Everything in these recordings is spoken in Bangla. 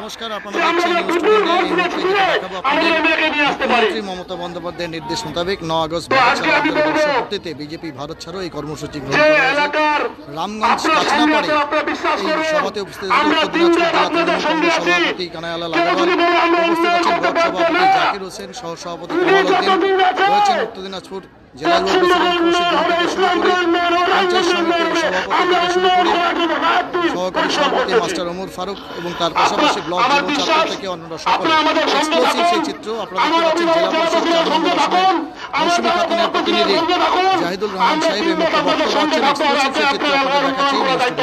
নমস্কার, আপনারা দেখছেন নিউজ টুডে। এই মুহূর্তে দেখাবো আপনাদের মমতা বন্দ্যোপাধ্যায়ের নির্দেশ মোতাবেক 9 আগস্ট বর্ষপূর্তিতে বিজেপি ভারত ছাড়ো এই কর্মসূচি গ্রহণ করা হয়েছে। রামগঞ্জ কাছনাপাড়ে এই সভাতে উপস্থিত আছেন উত্তর দিনাজপুর জেলা তৃণমূল কংগ্রেস সভাপতি কানাইলাল আগরওয়াল, উপস্থিত আছেন ব্লক সভাপতি জাকির হোসেন, সহ সভাপতি কামাল উদ্দিন, রয়েছেন উত্তর দিনাজপুর জেলা যুব প্রেসিডেন্ট কৌশিক থেকে শুরু করে পঞ্চায়েত সমিতির সভাপতি থেকে শুরু করে সহকারী সভাপতি মাস্টার ওমর ফারুক এবং তার পাশাপাশি ব্লক যুব ছাত্র থেকে অন্যরা সকলে এক্সক্লুসিভ সেই চিত্র আপনারা দেখতে পাচ্ছেন। জেলা পরিষদ 4 নম্বর আসনের মৌসুমী খাতুনের প্রতিনিধি জাহিদুল রহমান সাহেব এই মুহূর্তে বক্তব্য রাখছেন। এক্সক্লুসিভ সেই চিত্র আপনাদের দেখাচ্ছি।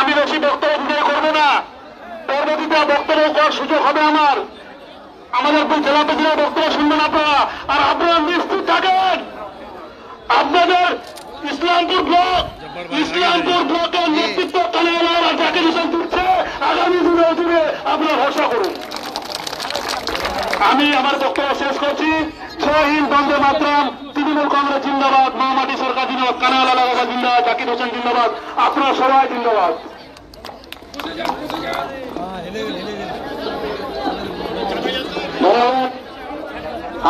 আমি বেশি বক্তব্য করবো না, পরবর্তীতে বক্তব্য করার সুযোগ হবে আমাদের জেলা থেকে বক্তব্য শুনবেন আপনারা। আর আপনারা নিশ্চিত থাকেন, আপনাদের ইসলামপুর ব্লকের নেতৃত্ব কানাইলাল জাকির হোসেন দিচ্ছে। আগামী দিনে আপনারা ভরসা করুন। আমি আমার বক্তব্য শেষ করছি। জয় হিন্দ, বন্দে মাতরম, তৃণমূল কংগ্রেস জিন্দাবাদ, মহামাটি সরকার জিন্দাবাদ, কানাইলাল আগরওয়াল জিন্দাবাদ, জাকির হোসেন জিন্দাবাদ, আপনারা সবাই জিন্দাবাদ।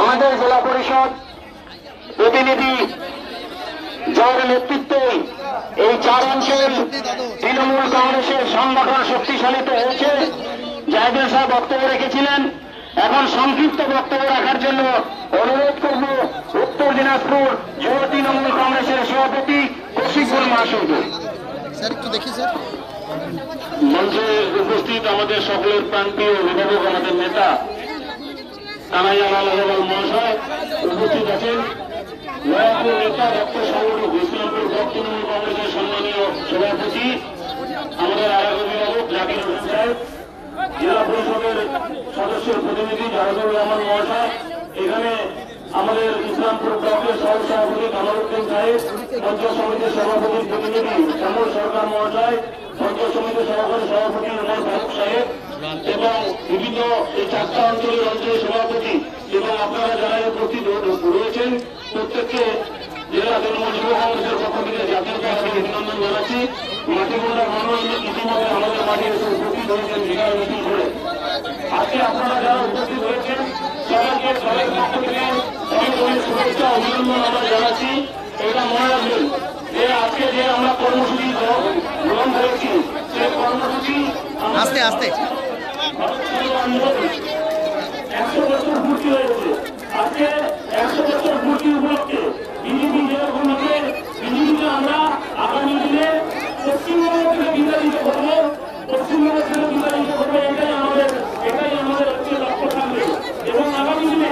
আমাদের জেলা পরিষদ প্রতিনিধি যার নেতৃত্বে এই 4 অঞ্চল তৃণমূল কংগ্রেসের সংগঠন শক্তিশালিত হয়েছে। জাহিদুল সাহেব বক্তব্য রেখেছিলেন, এখন সংক্ষিপ্ত বক্তব্য রাখার জন্য অনুরোধ করব উত্তর দিনাজপুর যুব তৃণমূল কংগ্রেসের সভাপতি কৌশিকুল মহাশয়কে। মঞ্চে উপস্থিত আমাদের সকলের প্রান্তীয় অভিভাবক, আমাদের নেতা কানাইলাল আগরওয়াল মহাশয় উপস্থিত আছেন। নয়াপুর নেতা রক্ত সংগঠক ইসলামপুর ব্লক তৃণমূল কংগ্রেসের সম্মানীয় সভাপতি আমাদের আরেক অভিভাবক জাকির হোসেন সাহেব, জেলা পরিষদের সদস্যের প্রতিনিধি জাহিদুর রহমান মহাশয়, এখানে আমাদের ইসলামপুর ব্লকের সহ সভাপতি কামাল উদ্দিন সাহেব, পঞ্চায়েত সমিতির সভাপতির প্রতিনিধি শ্যামল সরকার মহাশয়, পঞ্চায়েত সমিতির সহকারী সভাপতি ওমর ফারুক সাহেব এবং বিভিন্ন এই 4টা অঞ্চলের সভাপতি এবং আপনারা যারা উপস্থিত রয়েছেন প্রত্যেককে জেলা তৃণমূল যুব কংগ্রেসের পক্ষ থেকে জাতীয় পতাকা অভিনন্দন জানাচ্ছি। মাটিগুন্ডা মানুষ ইতিমধ্যে আমাদের মাঠে এসে উপস্থিত হয়েছেন বিকাল মিছিল করে। আজকে আপনারা যারা উপস্থিত হয়েছেন সবাইকে দলের পক্ষ থেকে অনেক অনেক শুভেচ্ছা অভিনন্দন আমরা জানাচ্ছি। এটা মনে রাখবেন যে আজকে যে আমরা কর্মসূচি গ্রহণ করেছি সেই কর্মসূচি আস্তে আস্তে 100 বছর পূর্তি হয়েছে। আজকে 100 বছর পূর্তি উপলক্ষে বিজেপি যেরকম বিজেপিকে আমরা আগামী দিনে পশ্চিমবঙ্গ থেকে বিতাড়িত করবো, পশ্চিমবঙ্গ থেকে বিতাড়িত করবো, এটাই আমাদের হচ্ছে লক্ষ্য থাকবে। এবং আগামী দিনে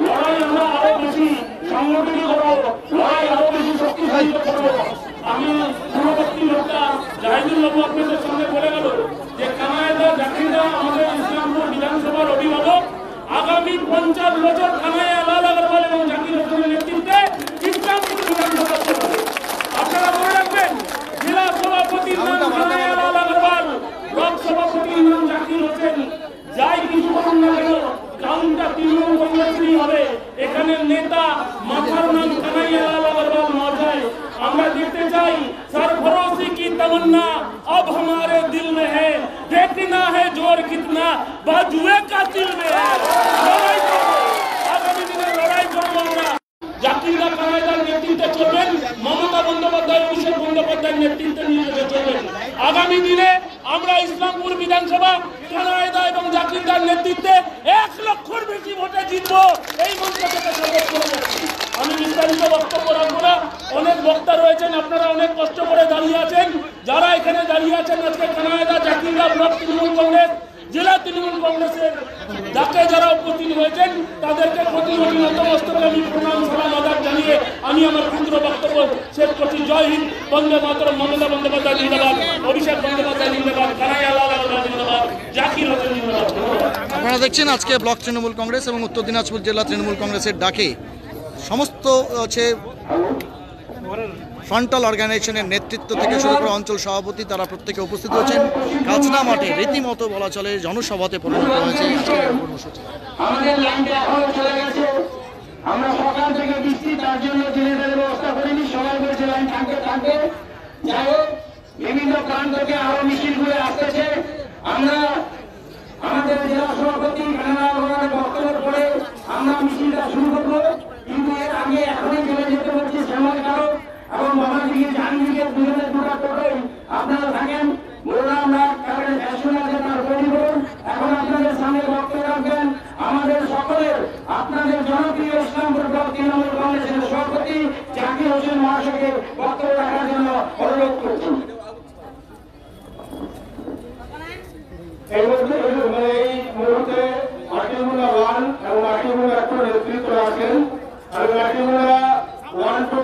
লড়াই আমরা আরো বেশি সংগঠিত করবো, লড়াই আরো বেশি শক্তিশালী করবো। আমি পূর্ববর্তী লোকটা জাহিদুল আপনাদের সঙ্গে বলে গেল যে কানাইলাল জাকিরদা আমাদের ইসলামপুর বিধানসভার অভিভাবক। আগামী 50 বছর কানাইলাল আগরওয়াল এবং জাকির হোসেনের নেতৃত্বে ইসলামপুর বিধানসভা চলবে। আপনারা মনে রাখবেন, জেলা সভাপতির নাম কানাইলাল আগরওয়াল, ব্লক সভাপতির নাম জাকির হোসেন। যাই কিছু করুন না কেন, কাউন্টা তৃণমূল কংগ্রেসই হবে। এখানে নেতা মাথার নাম কানাইলাল আগরওয়াল মহাশয়। আমরা দেখতে চাই सरफरोशी की तमन्ना अब हमारे दिल में है, देखना है जोर कितना बाजुए का दिल में है। आगामी दिने लड़ाई করবো আমরা। জাকিরদা কানাইলাল নেতৃত্বে চলবেন, মমতা বন্দ্যোপাধ্যায় অভিষেক বন্দ্যোপাধ্যায়ের নেতৃত্বে নিয়ে চলবেন। আগামী দিনে আমরা ইসলামপুর বিধানসভা কানাইলাল এবং জাকিরদার নেতৃত্বে 1 লক্ষের বেশি ভোটে জিতবো, এই মঞ্চ থেকে শপথ করে যাচ্ছি। আমি বিস্তারিত বক্তব্য রাখবো না, অনেক বক্তা রয়েছেন, আপনারা অনেক কষ্ট করে দাঁড়িয়ে আছেন। যারা এখানে দাঁড়িয়ে আছেন আজকে কানাইলাল জাকিরদা ব্লক তৃণমূল কংগ্রেস, জেলা তৃণমূল কংগ্রেসের ডাকে যারা উপস্থিত হয়েছেন তাদেরকে কোটি কোটি নতমস্তকে আমি প্রণাম সালাম আদাব জানিয়ে আমি আমার ক্ষুদ্র বক্তব্য শেষ করছি। জয় হিন্দ, বন্দে মাতরম, মমতা বন্দ্যোপাধ্যায় জিন্দাবাদ, অভিষেক বন্দ্যোপাধ্যায় জিন্দাবাদ, কানাইলাল আগরওয়াল জিন্দাবাদ, জাকির হোসেন জিন্দাবাদ। আপনারা দেখছেন আজকে ব্লক তৃণমূল কংগ্রেস এবং উত্তর দিনাজপুর জেলা তৃণমূল কংগ্রেসের ডাকে সমস্ত ফ্রন্টাল অর্গানাইজেশনের নেতৃত্ব থেকে শুরু করে অঞ্চল সভাপতি তারা প্রত্যেকে উপস্থিত হয়েছেন। কাছনা মাঠে রীতিমতো বলা চলে জনসভাতে পরিণত হয়েছে আজকের কর্মসূচি। আমাদের লাইনটা এখনো চলে গেছে, আমরা সকাল থেকে বৃষ্টি, তার জন্য জেনারেটরের ব্যবস্থা করিনি। সবাই বলছে লাইন থাকবে। যাই হোক, বিভিন্ন প্রান্ত থেকে আরো মিছিল করে আসতেছে। আমরা আমাদের জেলা সভাপতি বক্তব্যের পরে আমরা মিছিলটা শুরু করবো, কিন্তু এর আগে এখনই চলে যেতে হচ্ছে শ্যামল কারক এবং বাবাজিকে জাহাঙ্গীরকে দুজনের দুটা টোটোই আপনারা থাকেন। আমরা এখন আপনাদের সামনে বক্তব্য রাখবেন আমাদের সকলের আপনাদের জনপ্রিয় ইসলামপুর ব্লক তৃণমূল কংগ্রেসের সভাপতি জাকির হোসেন মহাশয়কে বক্তব্য রাখার জন্য অনুরোধ করছি। এই মুহূর্তে মাটিমুলা 1 এবং মাটিমুলা 2 নেতৃত্ব আছেন। আমি মাটিমুলা 1 2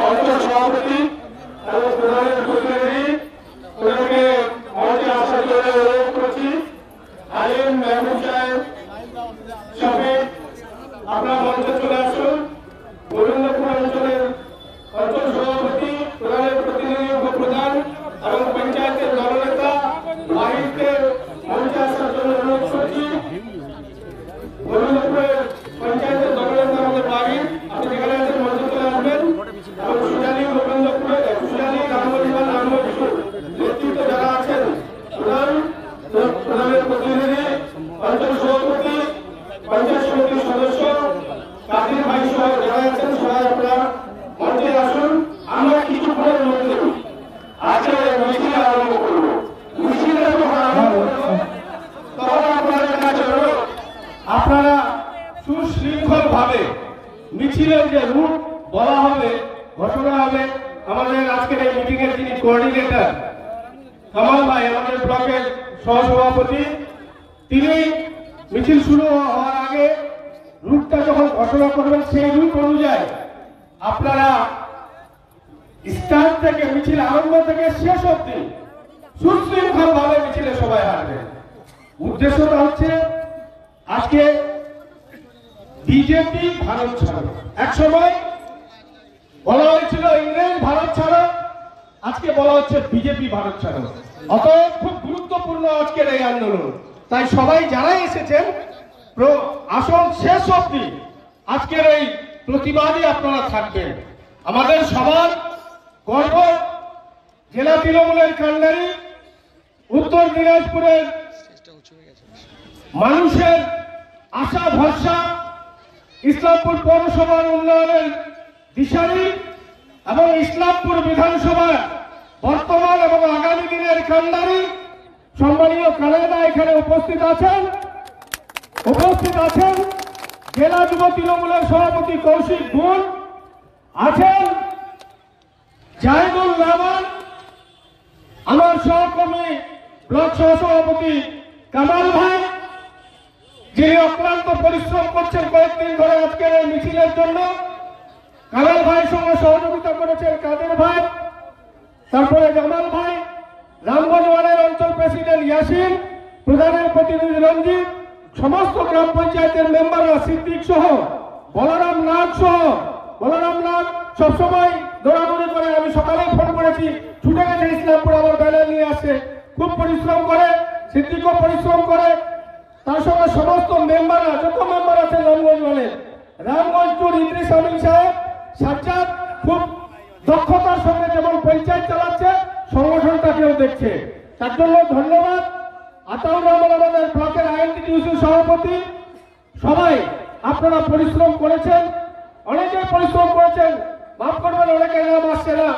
অঞ্চল সভাপতি এবং প্রধানের প্রতিনিধি ওদেরকে মঞ্চে আসার জন্য অনুরোধ করছি। আলিম মেহবুব সাহেব শফিক আপনার মঞ্চে চলে আসুন। গোবিন্দপুর অঞ্চলের অঞ্চল সভাপতি প্রধানের প্রতিনিধি উপপ্রধান এবং পঞ্চায়েতের দলনেতা মাহিদকে মঞ্চে আসার জন্য অনুরোধ করছি। গোবিন্দপুরের পঞ্চায়েতের দলনেতা আমাদের মাহিদ, আপনি যেখানে আছেন মঞ্চে চলে আসবেন। এবং সুজানি গোবিন্দপুরের সুজানি রামমোহন নেতৃত্ব যারা আছেন প্রধানের প্রতিনিধি অঞ্চল সভাপতি পঞ্চায়েত সমিতির সদস্য কাদির ভাই সহ যারা আছেন সবাই আপনারা মঞ্চে আসুন। আমরা কিছুক্ষণের মধ্যে আজকে মিছিল আরম্ভ করব। মিছিলটা যখন আরম্ভ করব তখন আপনাদের কাছে আপনারা সুশৃঙ্খল ভাবে মিছিলের যে রুট বলা হবে ঘোষণা হবে। আমাদের আজকের এই মিটিং এর যিনি কোঅর্ডিনেটর কামাল ভাই আমাদের ব্লকের সহসভাপতি, তিনি মিছিল শুরু হওয়ার আগে রুটটা যখন ঘোষণা করবেন সেই রুট অনুযায়ী আপনারা স্টার্ট থেকে মিছিল আরম্ভ থেকে শেষ অবধি সুশৃঙ্খল ভাবে মিছিলে সবাই হাঁটবেন। উদ্দেশ্যটা হচ্ছে আজকে বিজেপি ভারত ছাড়ো, এক সময় বলা হয়েছিল ইংরেজ ভারত ছাড়ো, আজকে বলা হচ্ছে বিজেপি ভারত ছাড়ো। অতএব খুব গুরুত্বপূর্ণ আজকের এই আন্দোলন। তাই সবাই যারাই এসেছেন আসল শেষ অবধি আজকের এই প্রতিবাদে আপনারা থাকবেন। আমাদের সবার গর্ব জেলা তৃণমূলের কান্ডারি উত্তর দিনাজপুরের মানুষের আশা ভরসা, ইসলামপুর পৌরসভার উন্নয়নের দিশারি এবং ইসলামপুর বিধানসভার বর্তমান এবং আগামী দিনের কান্ডারি সম্মানীয় কালেদা এখানে উপস্থিত আছেন। জেলা যুব তৃণমূলের সভাপতি কৌশিক গুণ আছেন, জাহিদুল রহমান আমার সহকর্মী ব্লক সহসভাপতি কামাল ভাই, যিনি অক্লান্ত পরিশ্রম করছেন কয়েকদিন ধরে আজকের এই মিছিলের জন্য। কামাল ভাইয়ের সঙ্গে সহযোগিতা করেছেন কাদের ভাই, তারপরে জামাল ভাই, রামগঞ্জ ওয়ানের অঞ্চল প্রেসিডেন্ট ইয়াসিন, প্রধানের প্রতিনিধি রঞ্জিত, সমস্ত গ্রাম পঞ্চায়েতের মেম্বাররা সিদ্দিক সহ বলরাম নাগ সবসময় দৌড়াদৌড়ি করে। আমি সকালেই ফোন করেছি, ছুটে গেছে ইসলামপুর আমার ব্যানার নিয়ে আসে। খুব পরিশ্রম করে, সিদ্দিকও পরিশ্রম করে, তার সঙ্গে সমস্ত মেম্বাররা যত মেম্বার আছে রামগঞ্জ ওয়ানের, রামগঞ্জ টুর ইদ্রিস আমিন সাহেব সাজ্জাদ খুব দক্ষতার সঙ্গে যেমন পঞ্চায়েত চালাচ্ছে সংগঠনটাকেও দেখছে, তার জন্য ধন্যবাদ। আতাউর রহমান আমাদের ব্লকের আইএনটিটিউসির সভাপতি, সবাই আপনারা পরিশ্রম করেছেন, অনেকেই পরিশ্রম করেছেন, মাফ করবেন অনেকে নাম আসছে না।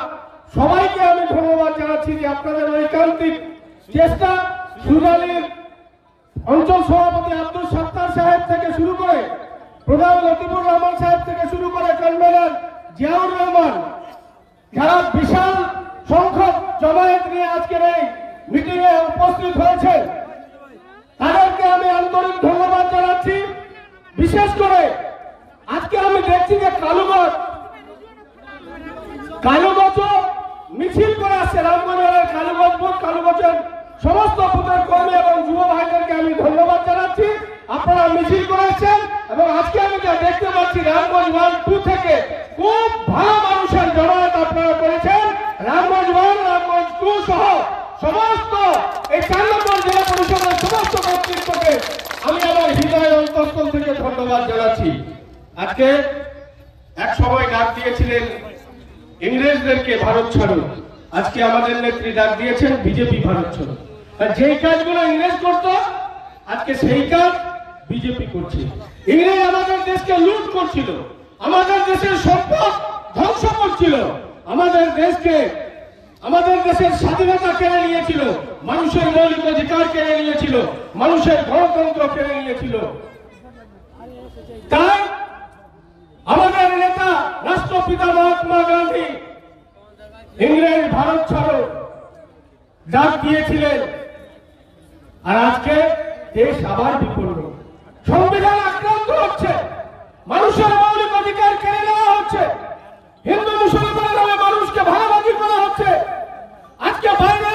সবাইকে আমি ধন্যবাদ জানাচ্ছি যে আপনাদের ঐকান্তিক চেষ্টা, সুজালির অঞ্চল সভাপতি আব্দুল সত্তার সাহেব থেকে শুরু করে প্রধান লতিফুর রহমান সাহেব থেকে শুরু করে কনভেনর জিয়াউর রহমান, যারা বিশাল সংখ্যক জমায়েত নিয়ে আজকের এই মিটিং এ উপস্থিত হয়েছে, তাদেরকে আমি আন্তরিক ধন্যবাদ জানাচ্ছি। বিশেষ করে আজকে আমি দেখছি যে কালুগঞ্জ মিছিল করে আসছে, রামগঞ্জের কালুগঞ্জ বুথ, কালুগঞ্জের সমস্ত বুথের কর্মী এবং যুব ভাইদেরকে আমি ধন্যবাদ জানাচ্ছি। আপনারা মিছিল করেছেন এবং আজকে আমি যা দেখতে পাচ্ছি রামগঞ্জ 1-2 থেকে খুব ভালো মানুষের জমায়েত আপনারা করেছেন। রামগঞ্জ 1, রামগঞ্জ 2 সহ সমস্ত এই 4 নম্বর জেলা পরিষদের সমস্ত নেতৃত্বকে আমি আমার হৃদয়ের অন্তঃস্থল থেকে ধন্যবাদ জানাচ্ছি। আজকে এক সময় ডাক দিয়েছিলেন ইংরেজদেরকে ভারত ছাড়ো, আজকে আমাদের নেত্রী ডাক দিয়েছেন বিজেপি ভারত ছাড়ো। আর যেই কাজগুলো ইংরেজ করতো আজকে সেই কাজ বিজেপি করছে। ইংরেজ আমাদের দেশকে লুট করছিল, আমাদের দেশের সম্পদ ধ্বংস করছিল, আমাদের দেশের স্বাধীনতা কেড়ে নিয়েছিল, মানুষের মৌলিক অধিকার কেড়ে নিয়েছিল, মানুষের গণতন্ত্র কেড়ে নিয়েছিল। তাই আমাদের নেতা রাষ্ট্রপিতা মহাত্মা গান্ধী ইংরেজ ভারত ছাড়ো ডাক দিয়েছিলেন। আর আজকে দেশ আবার বিপন্ন, সংবিধান আক্রান্ত হচ্ছে, মানুষের মৌলিক অধিকার কেড়ে নেওয়া হচ্ছে, হিন্দু মুসলমানের নামে মানুষকে ভাগাভাগি করা হচ্ছে। আজকে বাইরে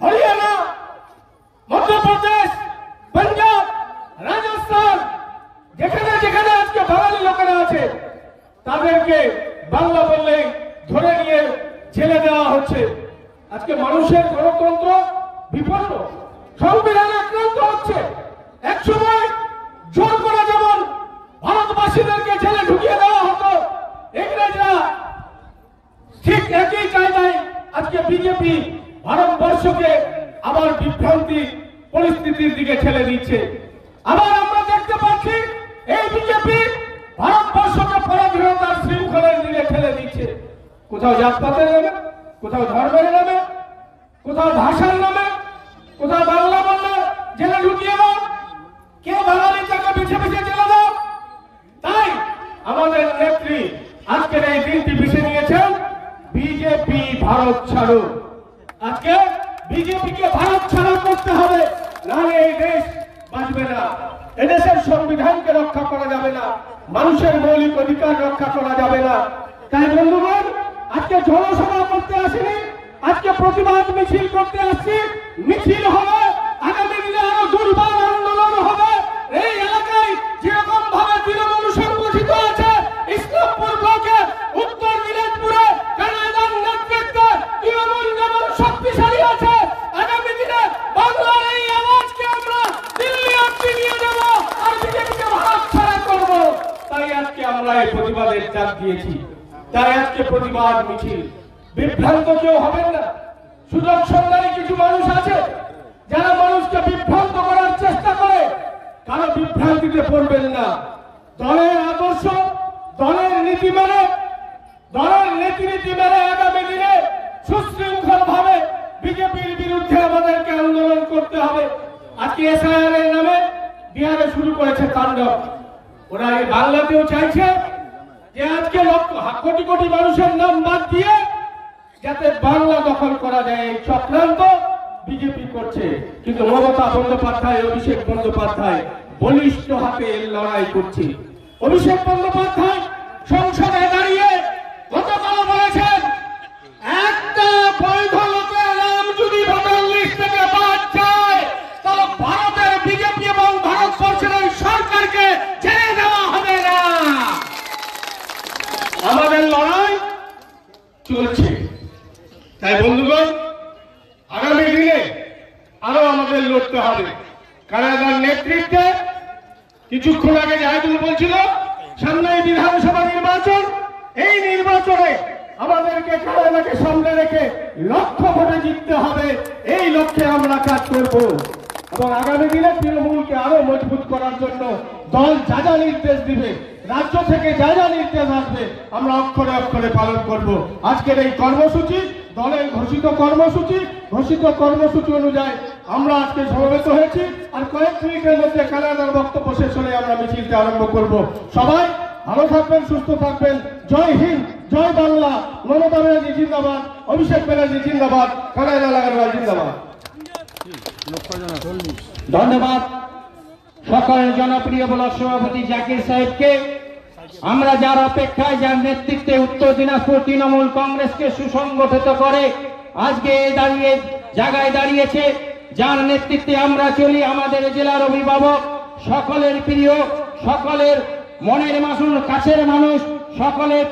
হরিয়ানা, মধ্যপ্রদেশ, পাঞ্জাব, রাজস্থান, যেখানে যেখানে আজকে বাঙালি লোকেরা আছে তাদেরকে বাংলা বললে ধরে নিয়ে ছেড়ে দেওয়া হচ্ছে। আজকে মানুষের গণতন্ত্র বিপন্ন, সংবিধান আক্রান্ত হচ্ছে। এক সময় জোর করে যেমন ভারতবাসীদেরকে জেলে ঢুকিয়ে দেওয়া হতো ইংরেজরা, ঠিক একই কায়দায় আজকে বিজেপি ভারতবর্ষকে আবার বিভ্রান্তি পরিস্থিতির দিকে ঠেলে দিচ্ছে। আবার আমরা দেখতে পাচ্ছি এই বিজেপি ভারতবর্ষকে পরাধীনতার শৃঙ্খলের দিকে ঠেলে দিচ্ছে। কোথাও জাতপাতের নামে, কোথাও ধর্মের নামে, কোথাও ভাষার নামে, কোথাও বাংলা বললে জেলে ঢুকিয়ে দাও, কে বাঙালি তাকে বেছে বেছে জেলে দাও। তাই আমাদের নেত্রী আজকের এই দিনটি বেছে নিয়েছেন বিজেপি ভারত ছাড়ো। আজকে বিজেপিকে ভারত ছাড়ো করতে হবে, নাহলে এই দেশ বাঁচবে না, এদেশের সংবিধানকে রক্ষা করা যাবে না, মানুষের মৌলিক অধিকার রক্ষা করা যাবে না। তাই বন্ধুগণ, আজকে জনসভা করতে আসেনি, আজকে প্রতিবাদ মিছিল করতে আসছি। মিছিল হবে, আগামী দিনে আরো দুর্বার আন্দোলন হবে। এই এলাকায় যেরকম ভাবে তৃণমূল সংগঠিত আছে, ইসলামপুর ব্লকে, উত্তর দিনাজপুরে কানাডার নেতৃত্বে তৃণমূল যেমন শক্তিশালী আছে, আগামী দিনে বাংলার এই আওয়াজকে আমরা দিল্লি অব্দি নিয়ে যাব আর বিজেপিকে ভারত ছাড়া করব। তাই আজকে আমরা এই প্রতিবাদের ডাক দিয়েছি। তাই আজকে প্রতিবাদ মিছিল, বিভ্রান্ত কেউ হবেন না। সুযোগ সন্ধানী কিছু মানুষ আছে যারা মানুষকে বিভ্রান্ত করার চেষ্টা করে, কারো বিভ্রান্তিতে পড়বেন না। দলের আদর্শ, দলের নীতি মেনে, দলের নীতি মেনে আগামী দিনে সুশৃঙ্খল ভাবে বিজেপির বিরুদ্ধে আমাদেরকে আন্দোলন করতে হবে। আজকে এসআইআর এর নামে বিহারে শুরু করেছে তাণ্ডব। ওরা এই বাংলাতেও চাইছে যে আজকে কোটি কোটি মানুষের নাম বাদ দিয়ে যাতে বাংলা দখল করা যায়, এই চক্রান্ত বিজেপি করছে। কিন্তু মমতা বন্দ্যোপাধ্যায়, অভিষেক বন্দ্যোপাধ্যায় বলিষ্ঠ হাতে লড়াই করছে। অভিষেক বন্দ্যোপাধ্যায় সংসদে দাঁড়িয়ে গতকাল বলেছেন, একটা বৈধ লোকের নাম যদি ভোটার লিস্ট থেকে বাদ যায় তাহলে ভারতের বিজেপি এবং ভারতবর্ষের ওই সরকারকে ছেড়ে দেওয়া হবে না। আমাদের লড়াই চলছে। তাই বন্ধুগণ, আগামী দিনে আরো আমাদের লড়তে হবে। কানাডার নেতৃত্বে কিছুক্ষণ আগে জাহিদুল বলছিল সামনে বিধানসভা নির্বাচন, এই নির্বাচনে আমাদেরকে কানাডাকে সামনে রেখে লক্ষ্য ভোটে জিততে হবে। এই লক্ষ্যে আমরা কাজ করব এবং আগামী দিনে তৃণমূলকে আরো মজবুত করার জন্য দল যা যা নির্দেশ দিবে, রাজ্য থেকে যা যা নির্দেশ আসবে, আমরা অক্ষরে অক্ষরে পালন করব। আজকের এই কর্মসূচি দলের ঘোষিত কর্মসূচি অনুযায়ী আমরা আজকে সমবেত হয়েছি। আর কয়েক মিনিটের মধ্যে কানাডার বক্তব্য শেষ হলে আমরা মিছিলটা আরম্ভ করব। সবাই ভালো থাকবেন, সুস্থ থাকবেন। জয় হিন্দ, জয় বাংলা। মমতা ব্যানার্জি জিন্দাবাদ, অভিষেক ব্যানার্জি জিন্দাবাদ, কানাডা লাগারওয়াল জিন্দাবাদ। ধন্যবাদ সকল জনপ্রিয় ব্লক সভাপতি জাকির সাহেবকে। আমরা যার অপেক্ষায়, যার নেতৃত্বে উত্তর দিনাজপুর তৃণমূল কংগ্রেসকে সুসংগঠিত করে আজকে জায়গায় দাঁড়িয়েছে, যার নেতৃত্বে আমরা চলি, আমাদের জেলার অভিভাবক, সকলের প্রিয়, সকলের মনের মানুষ, কাছের মানুষ, সকলের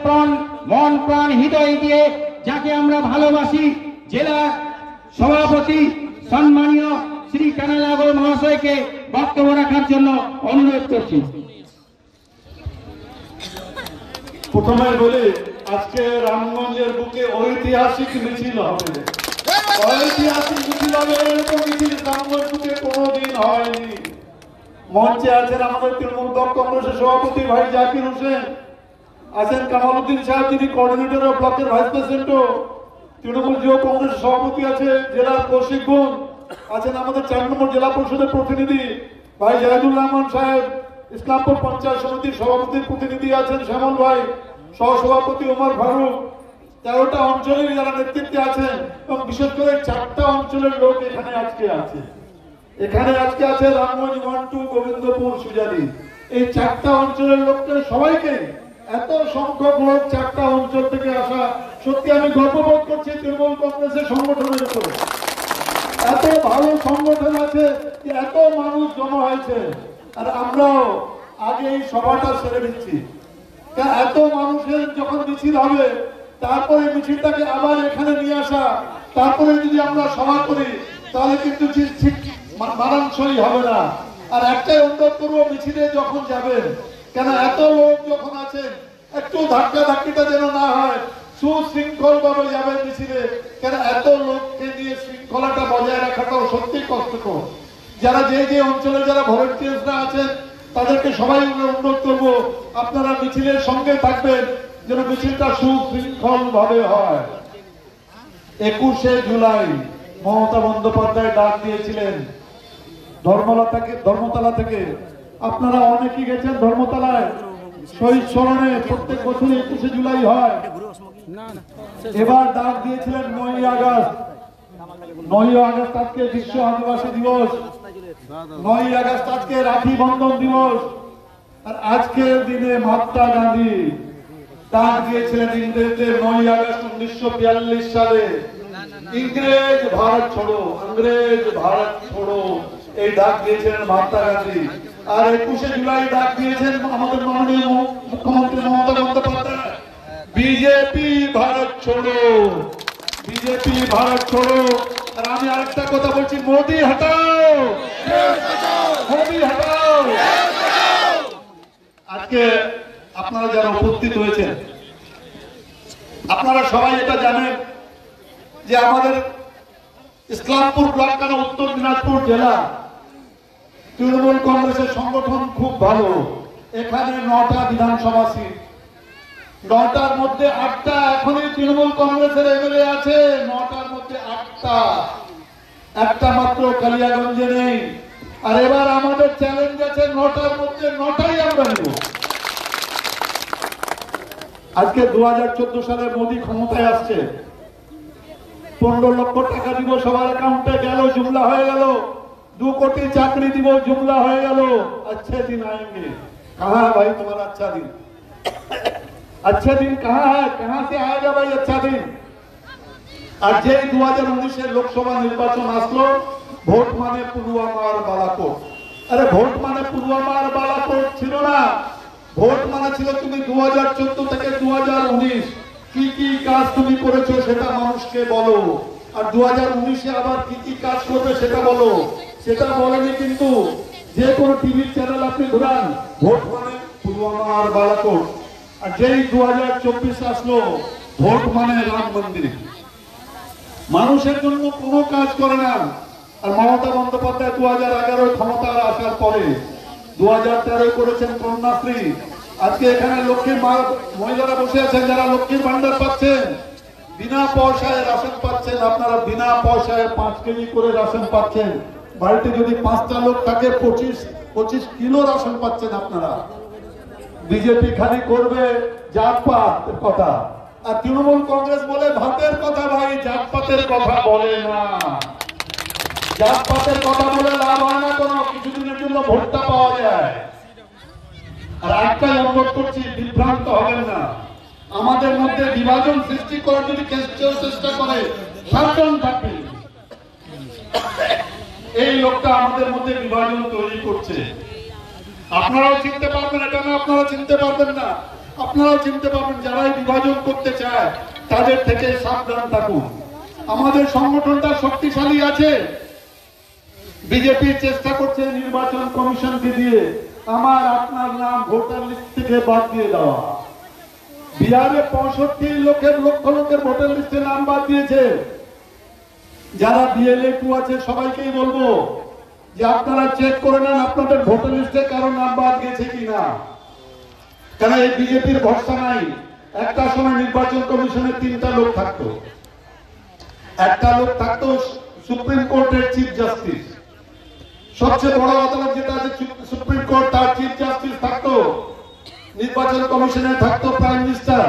মন প্রাণ হৃদয় দিয়ে যাকে আমরা ভালোবাসি, জেলা সভাপতি সম্মানীয় শ্রী কানাইলাল মহাশয়কে বক্তব্য রাখার জন্য অনুরোধ করছি। প্রথমে বলি আজকে রামগঞ্জের বুকে ঐতিহাসিক মিছিল হবে, ঐতিহাসিক মিছিল হবে। এরকম মিছিল রামগঞ্জ বুকে কোনোদিন হয়নি। মঞ্চে আছেন আমাদের তৃণমূল কংগ্রেসের সভাপতি ভাই জাকির হোসেন, আছেন কামালউদ্দিন সাহেব, যিনি কোঅর্ডিনেটর ও ব্লকের ভাইস প্রেসিডেন্টও। তৃণমূল যুব কংগ্রেসের সভাপতি আছে জেলার কৌশিক গুণ, আছেন আমাদের 4 নম্বর জেলা পরিষদের প্রতিনিধি ভাই জাহিদুর রহমান সাহেব, ইসলামপুর পঞ্চায়েত সমিতির সভাপতির প্রতিনিধি আছেন শ্যামল ভাই, সহসভাপতি ওমর ফারুক। 13টা অঞ্চলের যারা নেতৃত্বে আছেন এবং বিশেষ করে 4টা অঞ্চলের লোক এখানে আজকে আছে। এখানে আজকে আছে রামগঞ্জ 1, 2, গোবিন্দপুর, সুজালি। এই 4টা অঞ্চলের লোকদের সবাইকে, এত সংখ্যক লোক 4টা অঞ্চল থেকে আসা, সত্যি আমি গর্ববোধ করছি তৃণমূল কংগ্রেসের সংগঠনের উপরে। এত ভালো সংগঠন আছে, এত মানুষ জমা হয়েছে। আর আমরাও আগে এই সভাটা সেরে দিচ্ছি, এত মানুষের যখন মিছিল হবে তারপরে মিছিলটাকে আবার এখানে নিয়ে আসা, তারপরে যদি আমরা সভা করি তাহলে কিন্তু ঠিক মানানসই হবে না। আর একটাই অনুরোধ করবো, মিছিলে যখন যাবেন, কেন এত লোক যখন আছেন, একটু ধাক্কা ধাক্কিটা যেন না হয়, সুশৃঙ্খল ভাবে যাবেন মিছিলে। কেন এত লোককে নিয়ে শৃঙ্খলাটা বজায় রাখাটাও সত্যি কষ্টকর। যারা যে অঞ্চলে যারা ভলেন্টিয়ার্সরা আছেন তাদেরকে সবাই অনুরোধ করবো, আপনারা মিছিলের সঙ্গে থাকবেন যেন মিছিলটা সুশৃঙ্খল ভাবে হয়। 21শে জুলাই মমতা বন্দ্যোপাধ্যায় ডাক দিয়েছিলেন ধর্মতলা থেকে। আপনারা অনেকেই গেছেন ধর্মতলায় শহীদ স্মরণে, প্রত্যেক বছর 21শে জুলাই হয়। এবার ডাক দিয়েছিলেন 9ই আগস্ট। 9ই আগস্ট আজকে বিশ্ব আদিবাসী দিবস, 9ই আগস্ট আজকে রাখি বন্ধন দিবস। আর আজকের দিনে মহাত্মা গান্ধী ডাক দিয়েছিলেন ইংরেজদের 9ই আগস্ট 1942 সালে, ইংরেজ ভারত ছোড়ো, ইংরেজ ভারত ছোড়ো, এই ডাক দিয়েছিলেন মহাত্মা গান্ধী। আর 21শে জুলাই ডাক দিয়েছেন আমাদের মাননীয় মুখ্যমন্ত্রী মমতা বন্দ্যোপাধ্যায়, বিজেপি ভারত ছোড়ো, বিজেপি ভারত ছোড়ো। আর আমি আরেকটা কথা বলছি, মোদি হটাও, মোদি হটাও। আজকে আপনারা যারা উপস্থিত হয়েছেন, আপনারা সবাই এটা জানেন যে আমাদের ইসলামপুর ব্লক কেন উত্তর দিনাজপুর জেলা তৃণমূল কংগ্রেসের সংগঠন খুব ভালো। এখানে 9টা বিধানসভা সিট, 9টার মধ্যে 8টা এখনই তৃণমূল কংগ্রেসের এমএলএ আছে। 9টার মধ্যে 8টা, একটা মাত্র কালিয়াগঞ্জে নেই। আর এবার আমাদের চ্যালেঞ্জ আছে 9টার মধ্যে 9টাই আমরা নেব। আজকে 2014 সালে মোদী ক্ষমতায় আসছে, 15 লক্ষ টাকা দিব সবার অ্যাকাউন্টে, গেল জুমলা হয়ে গেল। 2 কোটি চাকরি দিব, জুমলা হয়ে গেল। अच्छे दिन आएंगे, कहाँ है भाई तुम्हारा अच्छा दिन? अच्छे दिन कहाँ है? कहाँ से आएगा भाई अच्छा दिन? আর যে 2019 লোকসভা নির্বাচন আসলো, ভোট মানে পুলওয়ামা আর বালাকোট। আরে ভোট মানে পুলওয়ামা আর বালাকোট ছিল না, ভোট মানে ছিল তুমি 2014 থেকে 2019 কি কি কাজ তুমি করেছো সেটা মানুষকে বলো। আর 2019-এ আবার কি কি কাজ করবে সেটা বলো। সেটা বলেনি কিন্তু যে কোনো টিভি চ্যানেল আপনি ঘুরান, ভোট মানে পুলওয়ামা আর বালাকোট। আর যেই 2024 আসলো, ভোট মানে রাম মন্দির। মানুষের জন্য কোনো কাজ করে না। আর মমতা বন্দ্যোপাধ্যায় 2011 ক্ষমতায় আসার পরে 2013 করেছেন কন্যাশ্রী। আজকে এখানে লক্ষ্মীর মহিলারা বসে আছেন যারা লক্ষ্মীর ভান্ডার পাচ্ছেন, বিনা পয়সায় রাশন পাচ্ছেন। আপনারা বিনা পয়সায় 5 কেজি করে রাশন পাচ্ছেন। বাড়িতে যদি 5টা লোক থাকে 25 কিলো রাশন পাচ্ছেন আপনারা। বিজেপি খালি করবে জাতপাত কথা, আর তৃণমূল কংগ্রেস বলে ভাতের কথা। ভাই জাতপাতের কথা বলে না, জাতপাতের কথা বলে লাভ হয় না কোনো, কিছুদিনের জন্য ভোটটা পাওয়া যায়। আর একটাই অনুরোধ করছি, বিভ্রান্ত হবেন না। আমাদের মধ্যে বিভাজন সৃষ্টি করার যদি কেউ চেষ্টা করে, সাবধান থাকবে। এই লোকটা আমাদের মধ্যে বিভাজন তৈরি করছে। আপনারাও চিনতে পারবেন, এটা না আপনারা চিনতে পারবেন না, আপনারাও চিনতে পারবেন। যারাই বিভাজন করতে চায় তাদের থেকে সাবধান থাকুন। আমাদের সংগঠনটা শক্তিশালী আছে। বিজেপি চেষ্টা করছে নির্বাচন কমিশনকে দিয়ে আমার আপনার নাম ভোটার লিস্ট থেকে বাদ দিয়ে দেওয়া। বিহারে 65 লক্ষের ভোটার লিস্টে নাম বাদ দিয়েছে। যারা বিএলএ2 আছে সবাইকেই বলবো যে আপনারা চেক করে নেন আপনাদের ভোটার লিস্টে কারো নাম বাদ গেছে কিনা, কারণ এই বিজেপির ভরসা নাই। একটা সময় নির্বাচন কমিশনের 3টা লোক থাকতো, একটা লোক থাকতো সুপ্রিম কোর্টের চিফ জাস্টিস, সবচেয়ে বড় আদালত যেটা আছে সুপ্রিম কোর্ট, তার চিফ জাস্টিস থাকতো, নির্বাচন কমিশনে থাকতো প্রাইম মিনিস্টার,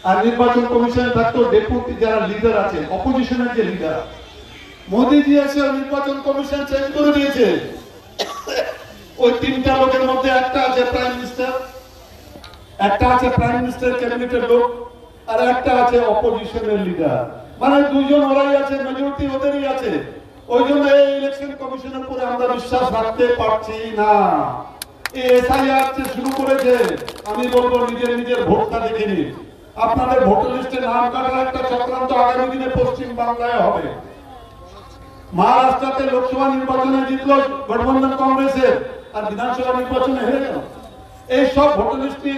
আর নির্বাচন কমিশনে থাকতো ডেপুটি যারা লিডার আছে, অপোজিশনের যে লিডার। মোদীজি এসে নির্বাচন কমিশন চেঞ্জ করে দিয়েছে। ওই 3টা লোকের মধ্যে একটা আছে প্রাইম মিনিস্টার, একটা আছে প্রাইম মিনিস্টার ক্যাবিনেটের লোক, আর একটা আছে অপোজিশনের লিডার। মানে দুজন ওরাই আছে, মেজরিটি ওদেরই আছে। ওই জন্য এই ইলেকশন কমিশনের উপরে আমরা বিশ্বাস রাখতে পারছি না। এসআইআর যে শুরু করেছে, আমি বলবো নিজের ভোটটা দেখে নিন। আপনাদের ভোটার লিস্টে নাম কাটার একটা চক্রান্ত আগামী দিনে পশ্চিম বাংলায় হবে। মহারাষ্ট্রতে লোকসভা নির্বাচনে জিতল গঠবন্ধন কংগ্রেসের, আর বিধানসভা নির্বাচনে হেরে গেল। এই সব ভোটার লিস্টে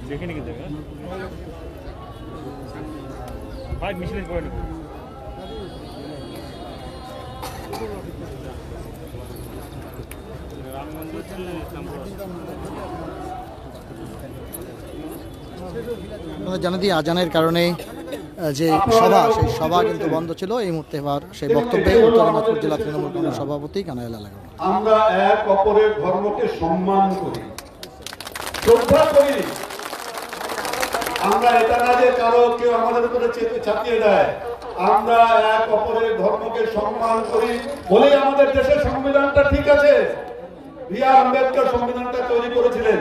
দেখে নিয়ে দেবে 5 মিনিট করে নেব। জানা দিয়ে আজানের কারণে যে সভা, সেই সভা কিন্তু বন্ধ ছিল। এই মুহূর্তে এবার সেই বক্তব্যে উত্তর দিনাজপুর জেলা তৃণমূল কংগ্রেস সভাপতি কানাইলা লাগানো। আমরা এক অপরের ধর্মকে সম্মান করি, শ্রদ্ধা করি। আমরা এটা না যে কারো কেউ আমাদের উপরে চাপিয়ে দেয়। আমরা এক অপরের ধর্মকে সম্মান করি বলেই আমাদের দেশের সংবিধানটা ঠিক আছে। বি.আর. আম্বেদকর সংবিধানটা তৈরি করেছিলেন।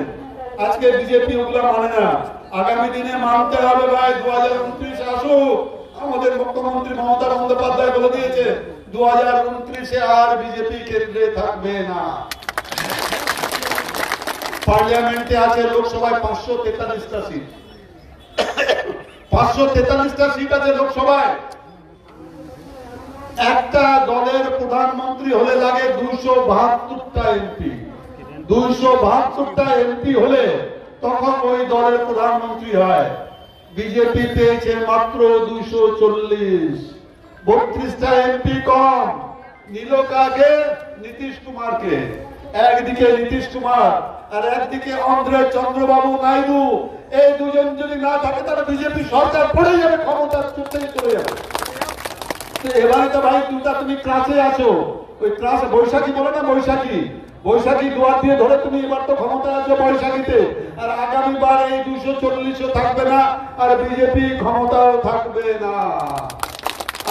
আজকে বিজেপি ওগুলো মানে না। আগামী দিনে মানতে হবে ভাই। 2029 আসুক। আমাদের মুখ্যমন্ত্রী মমতা বন্দ্যোপাধ্যায় বলে দিয়েছে 2029-এ আর বিজেপি কেন্দ্রে থাকবে না। পার্লামেন্টে আছে লোকসভায় 543টা সিট, 543টা সিট আছে লোকসভায়। একটা দলের প্রধানমন্ত্রী হলে লাগে 272টা এমপি। 272টা এমপি হলে তখন ওই দলের প্রধানমন্ত্রী হয়। বিজেপি পেয়েছে মাত্র 240। 32টা এমপি কম। নিল কাকে? নীতিশ কুমারকে। একদিকে নীতিশ কুমার আর একদিকে অন্ধ্রে চন্দ্রবাবু নাইডু। এই দুজন যদি না থাকে তাহলে বিজেপি সরকার পড়ে যাবে, ক্ষমতা চুপতেই চলে যাবে। এবারে তো ভাই তুমি ক্লাসে আছো, ওই ক্লাস বৈশাখী বলে না, বৈশাখী দুয়ার দিয়ে ধরে তুমি এবার তো ক্ষমতা আছো বৈশাখীতে। আর আগামীবার এই 240 থাকবে না, আর বিজেপি ক্ষমতাও থাকবে না।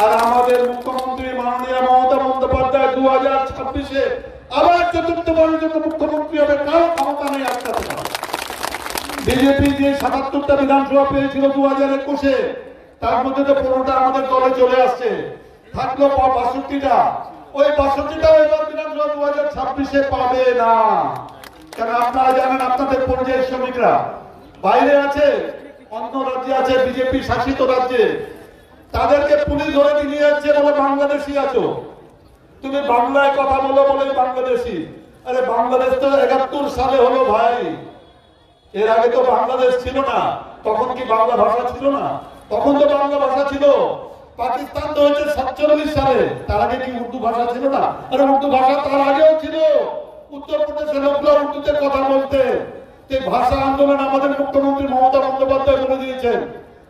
আর আমাদের মুখ্যমন্ত্রী মাননীয় মমতা বন্দ্যোপাধ্যায় 2026-এ আবার চতুর্থবারের জন্য মুখ্যমন্ত্রী হবে। কারো ক্ষমতা নেই আটকাতে পারে। বিজেপি যে 77টা বিধানসভা পেয়েছিল 2021-এ, তার মধ্যে তো 15টা আমাদের দলে চলে আসছে, থাকলো 62টা। ওই 62টাও এবার বিধানসভা 2026-এ পাবে না। কারণ আপনারা জানেন আপনাদের পরিযায়ী শ্রমিকরা বাইরে আছে, অন্য রাজ্যে আছে, বিজেপি শাসিত রাজ্যে। তাদেরকে পুলিশ ধরে নিয়ে যাচ্ছে বলে বাংলাদেশি আছো, তুমি বাংলায় কথা বলো বলে বাংলাদেশি। আরে বাংলাদেশ তো 71 সালে হলো ভাই। এর আগে তো বাংলাদেশ ছিল না। তখন কি বাংলা ভাষা ছিল না? তখন তো বাংলা ভাষা ছিল। পাকিস্তান তো হয়েছে 47 সালে, তার আগে কি উর্দু ভাষা ছিল না? আরে উর্দু ভাষা তার আগেও ছিল। উত্তরপ্রদেশের লোকরা উর্দুতে কথা বলতে। এই ভাষা আন্দোলন আমাদের মুখ্যমন্ত্রী মমতা বন্দ্যোপাধ্যায় বলে দিয়েছেন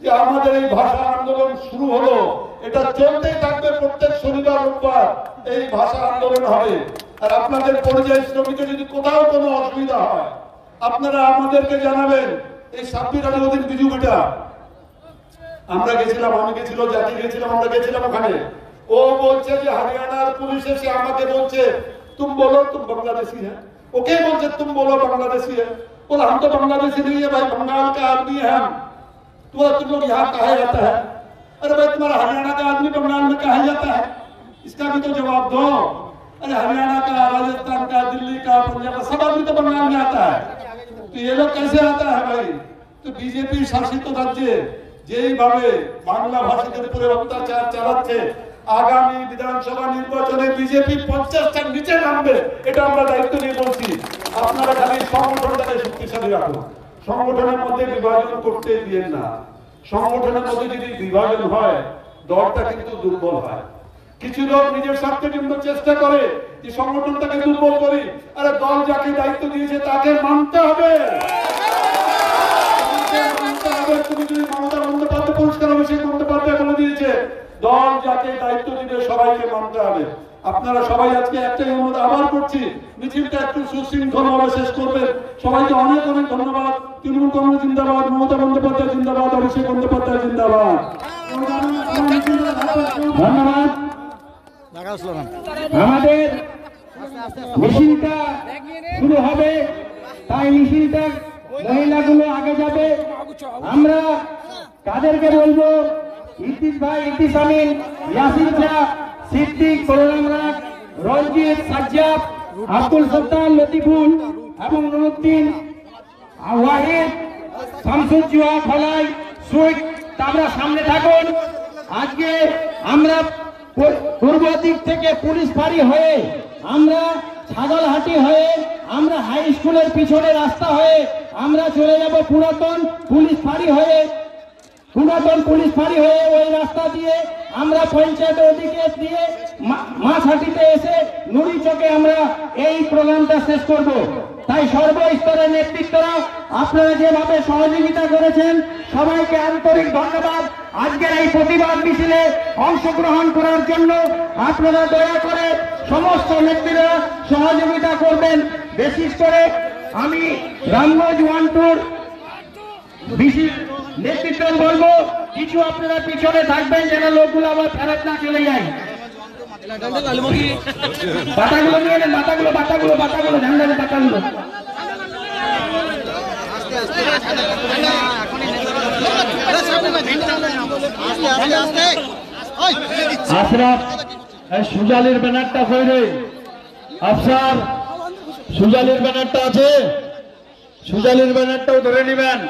যে আমাদের এই ভাষা আন্দোলন শুরু হলো, এটা চলতেই থাকবে। প্রত্যেক শনিবার রোববার এই ভাষা আন্দোলন হবে। আর আপনাদের পরিযায়ী শ্রমিকের যদি কোথাও কোনো অসুবিধা হয় আপনারা আমাদেরকে জানাবেন। এই সাব্বির আলী ওদিন বিজু বেটা, আমরা গেছিলাম, আমি গেছিল, জাতি গেছিলাম, আমরা গেছিলাম ওখানে। ও বলছে যে হরিয়ানার পুলিশ এসে আমাকে বলছে तुम बोलो तुम बांग्लादेशी है। ओके बोलছে तुम बोलो बांग्लादेशी है। बोला हम तो बांग्लादेशी नहीं है भाई, बंगाल का आदमी है हम। तो तुम लोग यहाँ कहा जाता है? अरे भाई तुम्हारा हरियाणा का आदमी बंगाल में कहा जाता है, इसका भी तो जवाब दो। अरे हरियाणा का, राजस्थान का, दिल्ली का, पंजाब का सब आदमी तो बंगाल में आता है, तो ये लोग कैसे आता है भाई? तो बीजेपी शासित राज्य যেইভাবে বাংলা ভাষীদের উপরে অত্যাচার চালাচ্ছে, আগামী বিধানসভা নির্বাচনে বিজেপি 50টার নিচে নামবে, এটা আমরা দায়িত্ব নিয়ে বলছি। আপনারা খালি সংগঠনটাকে শক্তিশালী রাখুন, সংগঠনের মধ্যে বিভাজন করতে দিয়েন না। সংগঠনের মধ্যে যদি বিভাজন হয় দলটা কিন্তু দুর্বল হয়। কিছু লোক নিজের স্বার্থের জন্য চেষ্টা করে যে সংগঠনটাকে দুর্বল করি। আরে দল যাকে দায়িত্ব দিয়েছে তাকে মানতে হবে। তুমি যদি মমতা বন্দ্যোপাধ্যায় পরিষ্কার অভিষেক বন্দ্যোপাধ্যায় বলে দিয়েছে দল যাকে দায়িত্ব দিবে সবাইকে মানতে হবে। আপনারা সবাই আজকে একটাই অনুরোধ আবার করছি, মিছিলটা একটু সুশৃঙ্খল ভাবে শেষ করবেন। সবাইকে অনেক অনেক ধন্যবাদ। তৃণমূল কংগ্রেস জিন্দাবাদ, মমতা বন্দ্যোপাধ্যায় জিন্দাবাদ, অভিষেক বন্দ্যোপাধ্যায় জিন্দাবাদ। ধন্যবাদ। আমাদের মিছিলটা শুরু হবে, তাই মিছিলটা মহিলাগুলো আগে যাবে। আমরা কাদেরকে বলবো? ইতিস ভাই, ইতিস আমিন, ইয়াসির শাহ, সিদ্দিক, করুণাম রাগ, রঞ্জিত, সাজ্জাদ, আব্দুল সত্তার, লতিফুল এবং নুরুদ্দিন, ওয়াহিদ, শামসুজ্জোয়া, খলাই, সুইট, আমরা সামনে থাকুন। আজকে আমরা পূর্ব দিক থেকে পুলিশ ফাঁড়ি হয়ে, আমরা ছাগলহাটি হয়ে, আমরা হাই স্কুলের পিছনে রাস্তা হয়ে আমরা চলে যাব পুরাতন পুলিশ ফাঁড়ি হয়ে। পুরাতন পুলিশ ফাঁড়ি হয়ে ওই রাস্তা দিয়ে আমরা পঞ্চায়েতের ওদিকে দিয়ে মাছহাটিতে এসে নুড়ি চকে আমরা এই প্রোগ্রামটা শেষ করব। তাই সর্বস্তরের নেতৃত্বরা আপনারা যেভাবে সহযোগিতা করেছেন সবাইকে আন্তরিক ধন্যবাদ। আজকের এই প্রতিবাদ মিছিলে অংশগ্রহণ করার জন্য আপনারা দয়া করে সমস্ত নেতৃত্বরা সহযোগিতা করবেন। বিশেষ করে আমি রামগঞ্জ 1-2 বিশেষ নেতৃত্ব বলবো, কিছু আপনারা পিছনে থাকবেন যেন লোকগুলো আবার ফেরত না চলে যায়। বাতাগুলো নিয়ে নেন, বাতাগুলো বাতাগুলো বাতাগুলো ঝান্ডার বাতাগুলো। আশরাফ সুজালির ব্যানারটা হয়ে আফসার, সুজালির ব্যানারটা আছে, সুজালির ব্যানারটাও ধরে নেবেন।